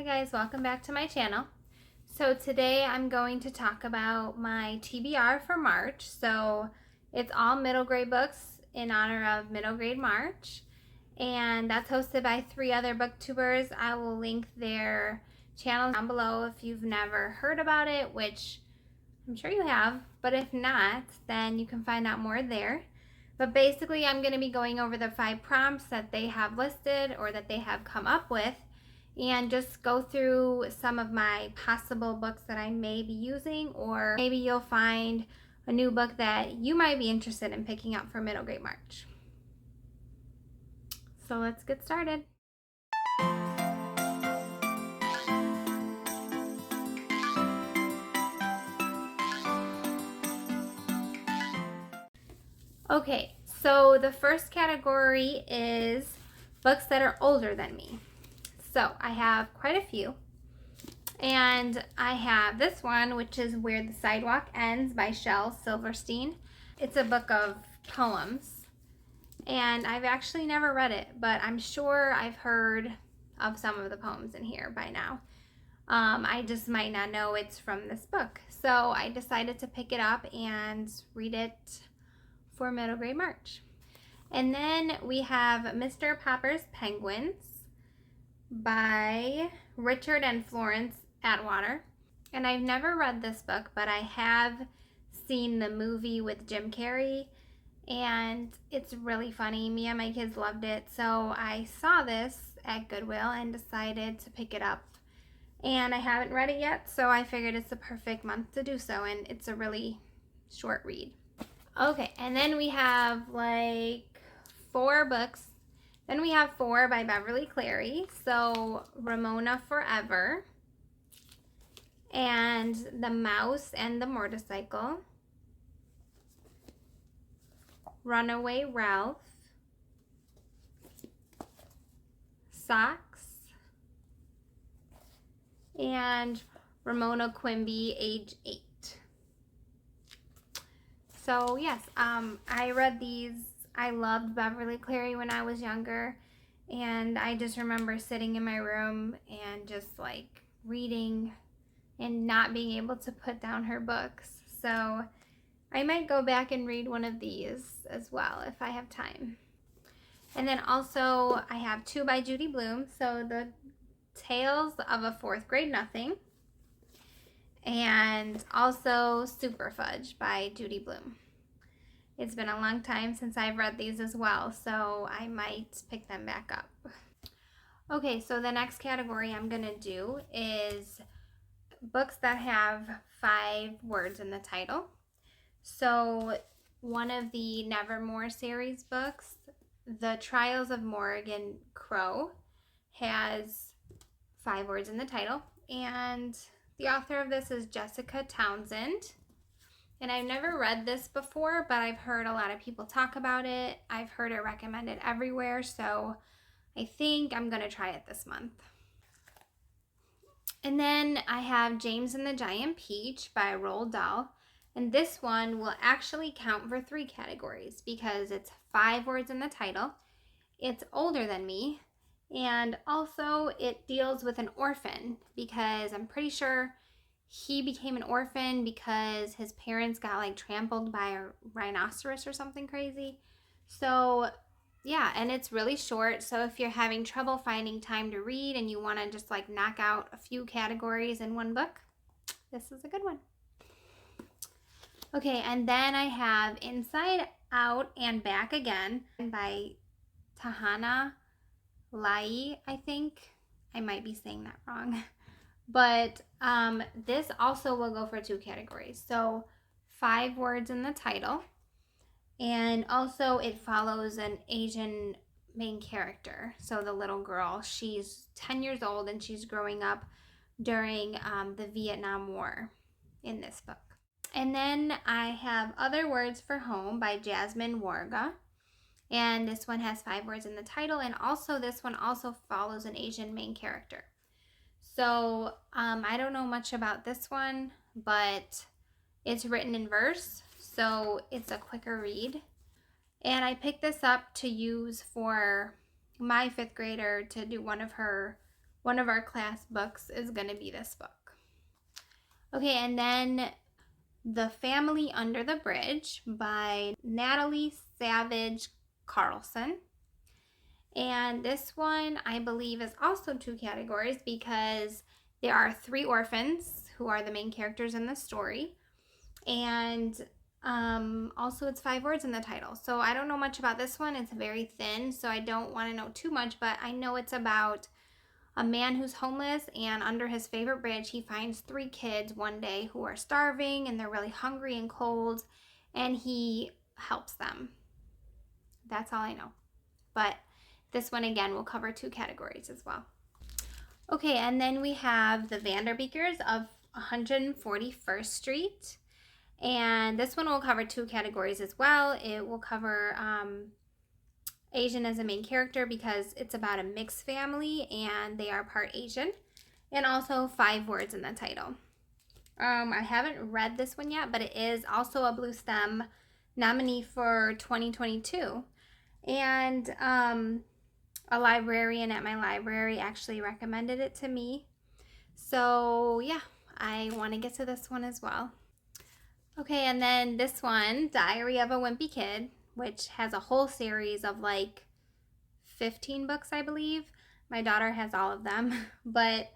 Hi guys, welcome back to my channel. So today I'm going to talk about my TBR for March. So it's all middle grade books in honor of middle grade March. And that's hosted by 3 other booktubers. I will link their channels down below if you've never heard about it, which I'm sure you have. But if not, then you can find out more there. But basically I'm going to be going over the 5 prompts that they have listed or that they have come up with, and just go through some of my possible books that I may be using, or maybe you'll find a new book that you might be interested in picking up for middle grade March. So let's get started. Okay, so the first category is books that are older than me. So I have quite a few. And I have this one, which is Where the Sidewalk Ends by Shel Silverstein. It's a book of poems. And I've actually never read it, but I'm sure I've heard of some of the poems in here by now. I just might not know it's from this book. So I decided to pick it up and read it for middle grade March. And then we have Mr. Popper's Penguins by Richard and Florence Atwater. And I've never read this book, but I have seen the movie with Jim Carrey, and it's really funny. Me and my kids loved it. So I saw this at Goodwill and decided to pick it up. And I haven't read it yet, so I figured it's the perfect month to do so, and it's a really short read. Okay, and then we have like 4 books. Then we have 4 by Beverly Cleary. So Ramona Forever, and The Mouse and the Motorcycle, Runaway Ralph, Socks, and Ramona Quimby, age 8. So yes, I read these. I loved Beverly Cleary when I was younger, and I just remember sitting in my room and just like reading and not being able to put down her books. So I might go back and read one of these as well if I have time. And then also I have 2 by Judy Blume. So The Tales of a Fourth Grade Nothing, and also Super Fudge by Judy Blume. It's been a long time since I've read these as well, so I might pick them back up. Okay, so the next category I'm going to do is books that have 5 words in the title. So one of the Nevermore series books, The Trials of Morgan Crow, has 5 words in the title, and the author of this is Jessica Townsend. And I've never read this before, but I've heard a lot of people talk about it. I've heard it recommended everywhere, so I think I'm going to try it this month. And then I have James and the Giant Peach by Roald Dahl. And this one will actually count for 3 categories because it's 5 words in the title. It's older than me. And also it deals with an orphan, because I'm pretty sure he became an orphan because his parents got like trampled by a rhinoceros or something crazy. So yeah, and it's really short. So if you're having trouble finding time to read and you want to just like knock out a few categories in one book, this is a good one. Okay, and then I have Inside Out and Back Again by Tahana Lai, I think. I might be saying that wrong. But this also will go for 2 categories. So 5 words in the title. And also it follows an Asian main character. So the little girl, she's 10 years old and she's growing up during the Vietnam War in this book. And then I have Other Words for Home by Jasmine Warga. And this one has 5 words in the title. And also this one also follows an Asian main character. So I don't know much about this one, but it's written in verse, so it's a quicker read. And I picked this up to use for my 5th grader to do one of her one of our class books is going to be this book. Okay, and then The Family Under the Bridge by Natalie Savage Carlson. And this one, I believe, is also 2 categories because there are 3 orphans who are the main characters in the story. And also it's 5 words in the title. So I don't know much about this one. It's very thin, so I don't want to know too much, but I know it's about a man who's homeless, and under his favorite bridge, he finds 3 kids one day who are starving and they're really hungry and cold, and he helps them. That's all I know. But this one, again, will cover 2 categories as well. Okay, and then we have The Vanderbeekers of 141st Street. And this one will cover 2 categories as well. It will cover Asian as a main character because it's about a mixed family and they are part Asian. And also 5 words in the title. I haven't read this one yet, but it is also a Blue STEM nominee for 2022. And a librarian at my library actually recommended it to me. So yeah, I want to get to this one as well. Okay, and then this one, Diary of a Wimpy Kid, which has a whole series of like 15 books, I believe. My daughter has all of them, but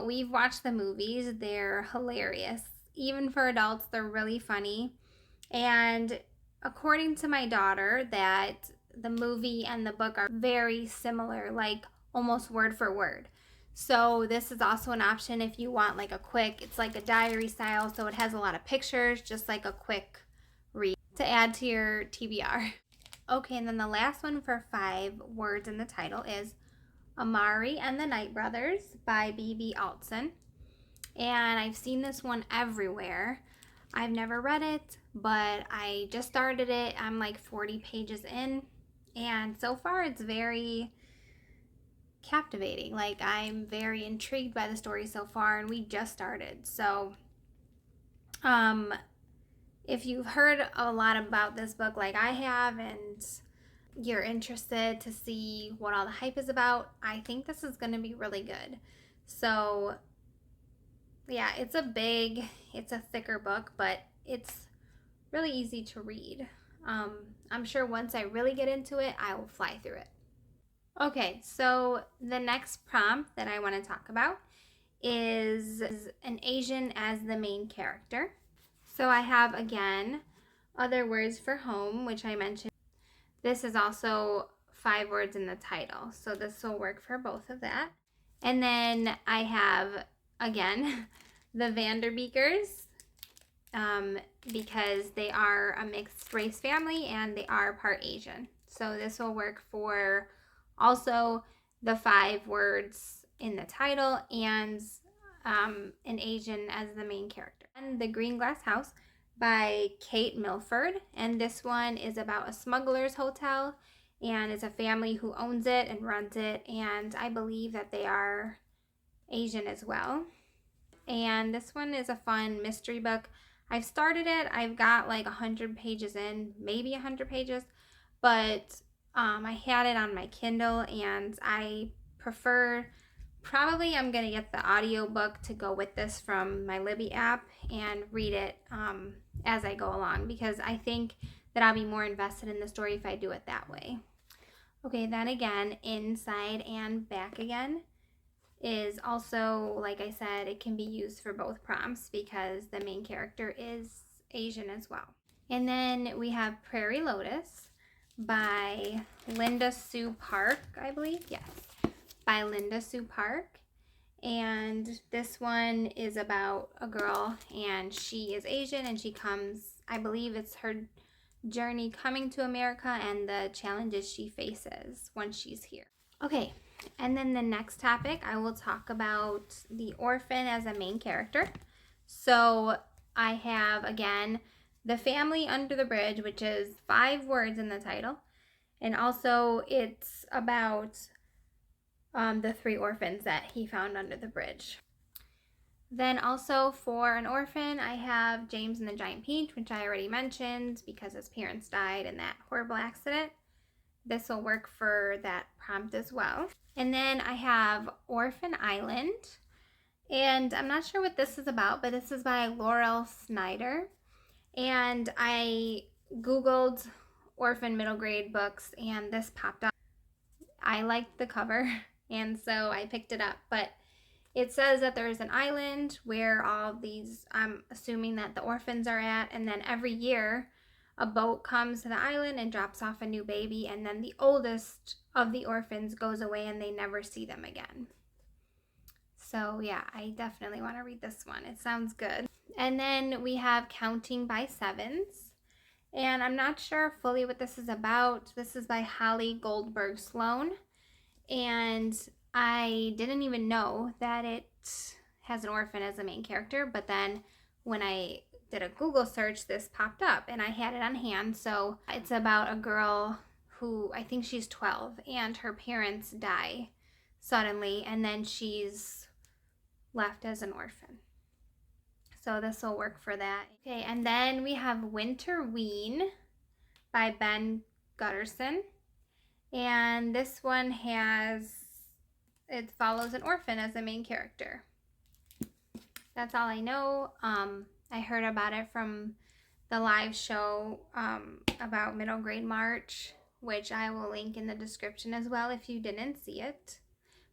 we've watched the movies. They're hilarious. Even for adults, they're really funny. And according to my daughter, that the movie and the book are very similar, like almost word for word. So this is also an option if you want like a quick, it's like a diary style, so it has a lot of pictures, just like a quick read to add to your TBR. Okay, and then the last one for 5 words in the title is Amari and the Night Brothers by B.B. Altson. And I've seen this one everywhere. I've never read it, but I just started it. I'm like 40 pages in, and so far it's very captivating. Like, I'm very intrigued by the story so far, and we just started. So if you've heard a lot about this book like I have, and you're interested to see what all the hype is about, I think this is going to be really good. So yeah, it's a thicker book, but it's really easy to read. I'm sure once I really get into it, I will fly through it. Okay, so the next prompt that I want to talk about is an Asian as the main character. So I have, again, Other Words for Home, which I mentioned. This is also 5 words in the title, so this will work for both of that. And then I have, again, The Vanderbeekers, because they are a mixed race family and they are part Asian. So this will work for also the 5 words in the title and an Asian as the main character. And The Green Glass House by Kate Milford. And this one is about a smuggler's hotel, and it's a family who owns it and runs it. And I believe that they are Asian as well. And this one is a fun mystery book. I've started it. I've got like 100 pages in, maybe 100 pages, but I had it on my Kindle, and I prefer, probably I'm going to get the audiobook to go with this from my Libby app and read it as I go along, because I think that I'll be more invested in the story if I do it that way. Okay, then again, Inside and Back Again is also, like I said, it can be used for both prompts because the main character is Asian as well. And then we have Prairie Lotus by Linda Sue Park, I believe. Yes, by Linda Sue Park. And this one is about a girl, and she is Asian, and she comes, I believe it's her journey coming to America and the challenges she faces once she's here. Okay, and then the next topic, I will talk about the orphan as a main character. So I have, again, The Family Under the Bridge, which is 5 words in the title. And also it's about the 3 orphans that he found under the bridge. Then also for an orphan, I have James and the Giant Peach, which I already mentioned because his parents died in that horrible accident. this will work for that prompt as well. And then I have Orphan Island. And I'm not sure what this is about, but this is by Laurel Snyder. And I Googled orphan middle grade books and this popped up. I liked the cover and so I picked it up. But it says that there's an island where all these, I'm assuming that the orphans are at, and then every year a boat comes to the island and drops off a new baby, and then the oldest of the orphans goes away and they never see them again. So yeah, I definitely want to read this one. It sounds good. And then we have Counting by Sevens. And I'm not sure fully what this is about. This is by Holly Goldberg Sloan. And I didn't even know that it has an orphan as a main character. But then when I did a Google search, this popped up and I had it on hand. So it's about a girl who, I think she's 12, and her parents die suddenly. And then she's left as an orphan. So this will work for that. Okay, and then we have Winter Ween by Ben Gutterson. And this one it follows an orphan as the main character. That's all I know. I heard about it from the live show about Middle Grade March, which I will link in the description as well if you didn't see it.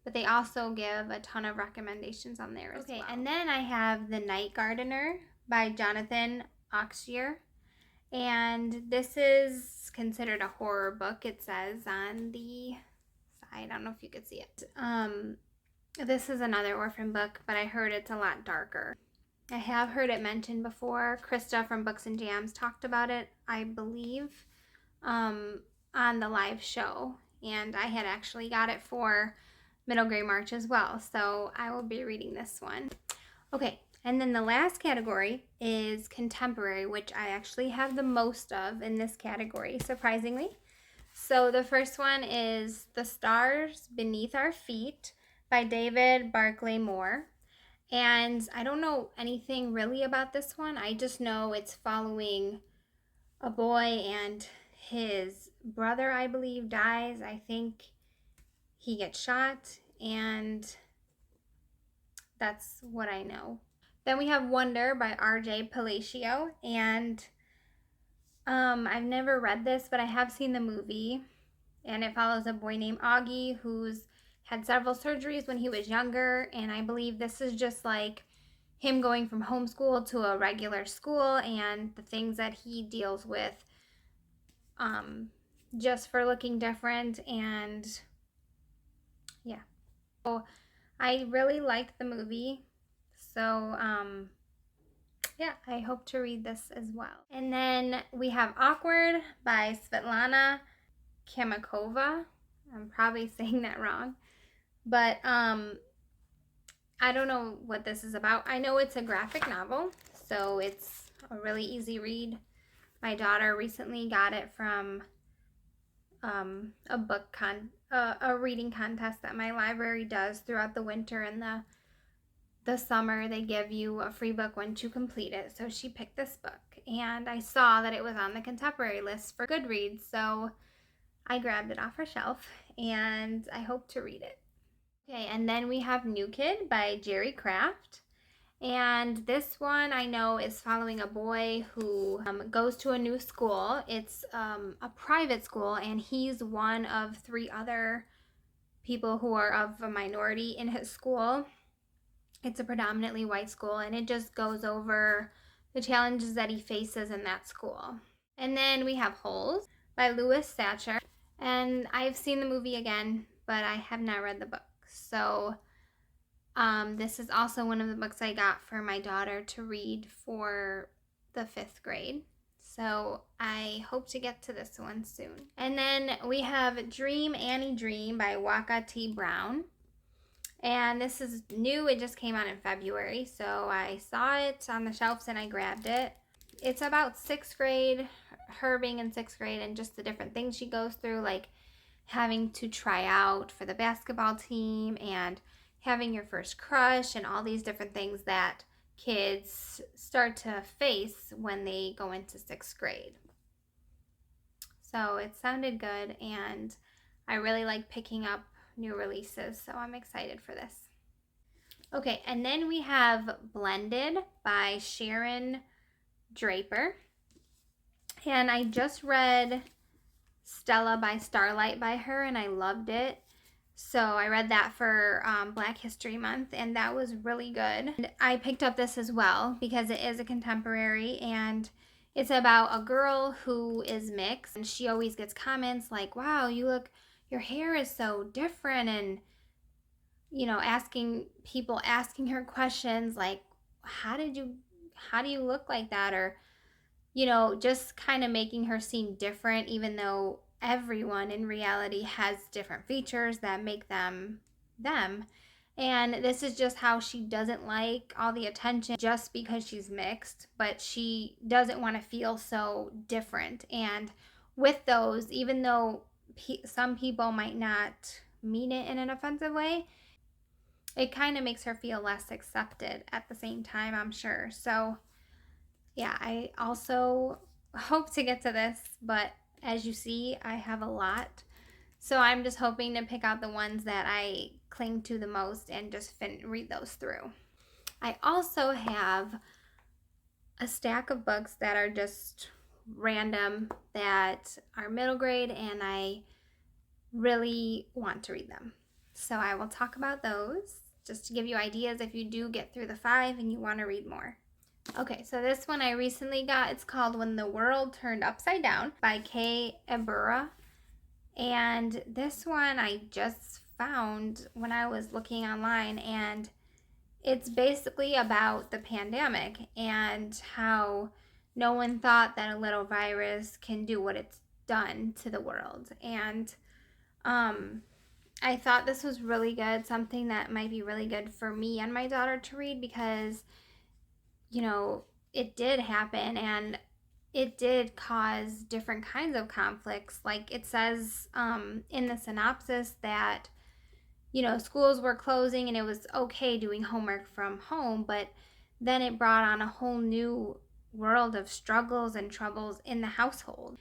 But they also give a ton of recommendations on there as well. Okay, and then I have The Night Gardener by Jonathan Oxtier. And this is considered a horror book, it says on the side. I don't know if you could see it. This is another orphan book, but I heard it's a lot darker. I have heard it mentioned before. Krista from Books and Jams talked about it, I believe, on the live show. And I had actually got it for Middle Grade March as well, so I will be reading this one. Okay, and then the last category is contemporary, which I actually have the most of in this category, surprisingly. So the first one is The Stars Beneath Our Feet by David Barclay Moore. And I don't know anything really about this one. I just know it's following a boy and his brother, I believe, dies. I think he gets shot, and that's what I know. Then we have Wonder by R.J. Palacio, and I've never read this, but I have seen the movie, and it follows a boy named Augie who's had several surgeries when he was younger, and I believe this is just like him going from homeschool to a regular school and the things that he deals with just for looking different. And yeah, so I really liked the movie, so yeah, I hope to read this as well. And then we have Awkward by Svetlana Kamakova. I'm probably saying that wrong, but I don't know what this is about. I know it's a graphic novel, so it's a really easy read. My daughter recently got it from a reading contest that my library does throughout the winter and the summer. They give you a free book once you complete it. So she picked this book, and I saw that it was on the contemporary list for Goodreads, so I grabbed it off her shelf, and I hope to read it. Okay, and then we have New Kid by Jerry Craft. And this one I know is following a boy who goes to a new school. It's a private school, and he's one of 3 other people who are of a minority in his school. It's a predominantly white school, and it just goes over the challenges that he faces in that school. And then we have Holes by Louis Satcher. And I've seen the movie again, but I have not read the book. So this is also one of the books I got for my daughter to read for the 5th grade. So I hope to get to this one soon. And then we have Dream Annie Dream by Waka T. Brown. And this is new. It just came out in February. So I saw it on the shelves and I grabbed it. It's about 6th grade, her being in 6th grade, and just the different things she goes through, like having to try out for the basketball team and having your first crush and all these different things that kids start to face when they go into 6th grade. So it sounded good, and I really like picking up new releases, so I'm excited for this. Okay, and then we have Blended by Sharon Draper. And I just read Stella by Starlight by her, and I loved it. So I read that for Black History Month, and that was really good. And I picked up this as well because it is a contemporary, and it's about a girl who is mixed, and she always gets comments like, wow, your hair is so different, and asking her questions like, how do you look like that? Or just kind of making her seem different, even though everyone in reality has different features that make them them. And this is just how she doesn't like all the attention just because she's mixed, but she doesn't want to feel so different. And with those, even though some people might not mean it in an offensive way, it kind of makes her feel less accepted at the same time, I'm sure. So yeah, I also hope to get to this, but as you see, I have a lot. So I'm just hoping to pick out the ones that I cling to the most and just read those through. I also have a stack of books that are just random, that are middle grade, and I really want to read them. So I will talk about those just to give you ideas if you do get through the 5 and you want to read more. Okay, so this one I recently got. It's called When the World Turned Upside Down by Kay Ebura. And this one I just found when I was looking online, and it's basically about the pandemic and how no one thought that a little virus can do what it's done to the world. And I thought this was really good, something that might be really good for me and my daughter to read, because it did happen, and it did cause different kinds of conflicts. Like it says in the synopsis that, schools were closing and it was okay doing homework from home, but then it brought on a whole new world of struggles and troubles in the household.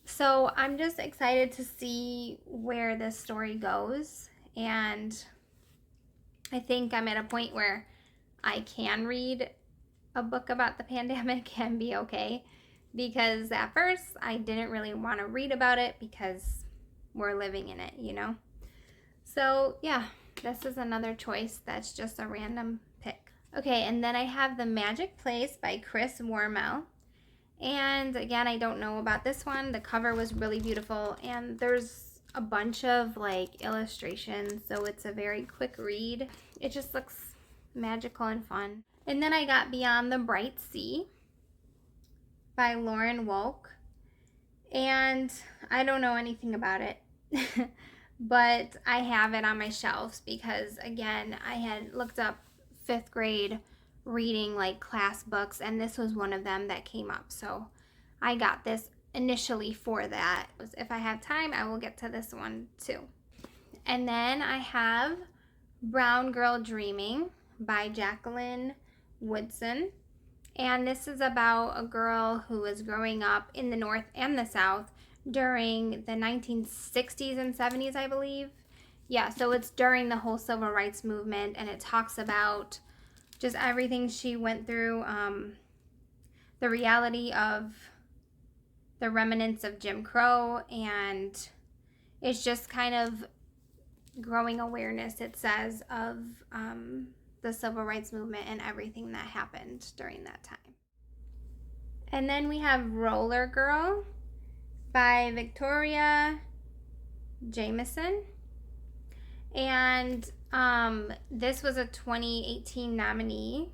So I'm just excited to see where this story goes, and I think I'm at a point where I can read a book about the pandemic and be okay, because at first I didn't really want to read about it because we're living in it, So yeah, this is another choice that's just a random pick. Okay, and then I have The Magic Place by Chris Wormel. And again, I don't know about this one. The cover was really beautiful, and there's a bunch of illustrations, so it's a very quick read. It just looks magical and fun. And then I got Beyond the Bright Sea by Lauren Wolk. And I don't know anything about it, but I have it on my shelves because, again, I had looked up 5th grade reading class books, and this was one of them that came up. So I got this initially for that. If I have time, I will get to this one too. And then I have Brown Girl Dreaming by Jacqueline Woodson. And this is about a girl who was growing up in the North and the South during the 1960s and 70s, I believe. Yeah, so it's during the whole civil rights movement, and it talks about just everything she went through, the reality of the remnants of Jim Crow, and it's just kind of growing awareness, it says, of the civil rights movement and everything that happened during that time. And then we have Roller Girl by Victoria Jameson. And this was a 2018 nominee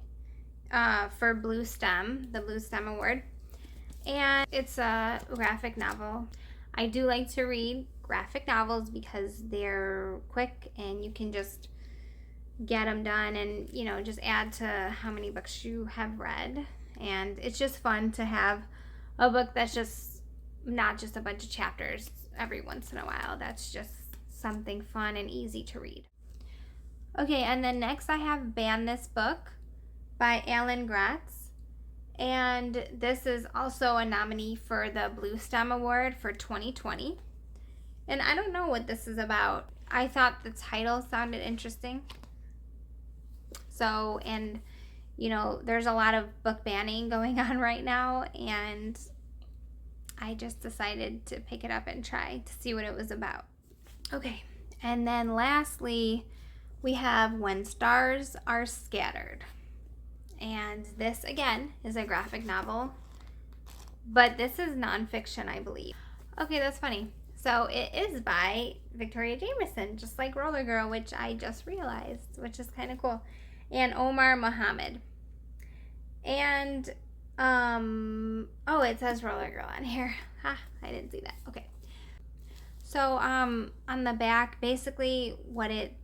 for Blue STEM, the Blue STEM Award. And it's a graphic novel. I do like to read graphic novels because they're quick and you can just get them done and, just add to how many books you have read. And it's just fun to have a book that's just not just a bunch of chapters every once in a while. That's just something fun and easy to read. Okay, and then next I have Ban This Book by Alan Gratz. And this is also a nominee for the Blue Stem Award for 2020. And I don't know what this is about. I thought the title sounded interesting. So, and you know, there's a lot of book banning going on right now, and I just decided to pick it up and try to see what it was about. Okay, and then lastly, we have When Stars Are Scattered. And this, again, is a graphic novel, but this is nonfiction, I believe. Okay, that's funny. So it is by Victoria Jameson, just like Roller Girl, which I just realized, which is kind of cool, and Omar Mohammed. And, oh, it says Roller Girl on here. Ha, I didn't see that. Okay. So, on the back, basically what it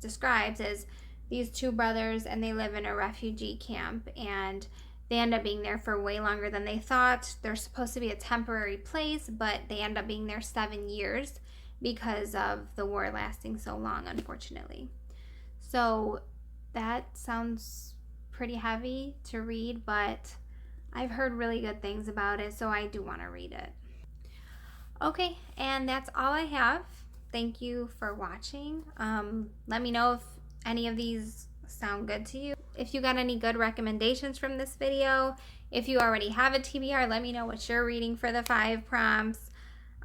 describes is these two brothers, and they live in a refugee camp, and they end up being there for way longer than they thought. They're supposed to be a temporary place, but they end up being there 7 years because of the war lasting so long, unfortunately. So that sounds pretty heavy to read, but I've heard really good things about it, so I do want to read it. Okay, and that's all I have. Thank you for watching. Let me know if any of these sound good to you. If you got any good recommendations from this video, if you already have a TBR, let me know what you're reading for the 5 prompts.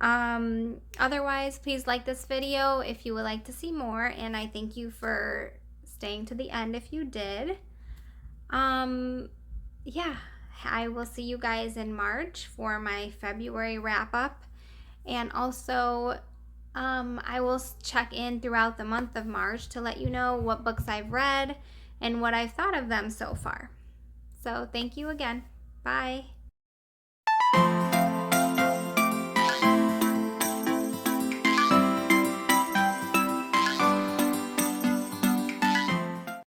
Otherwise, please like this video if you would like to see more, and I thank you for staying to the end if you did. Yeah, I will see you guys in March for my February wrap-up, and also I will check in throughout the month of March to let you know what books I've read and what I've thought of them so far. So thank you again. Bye.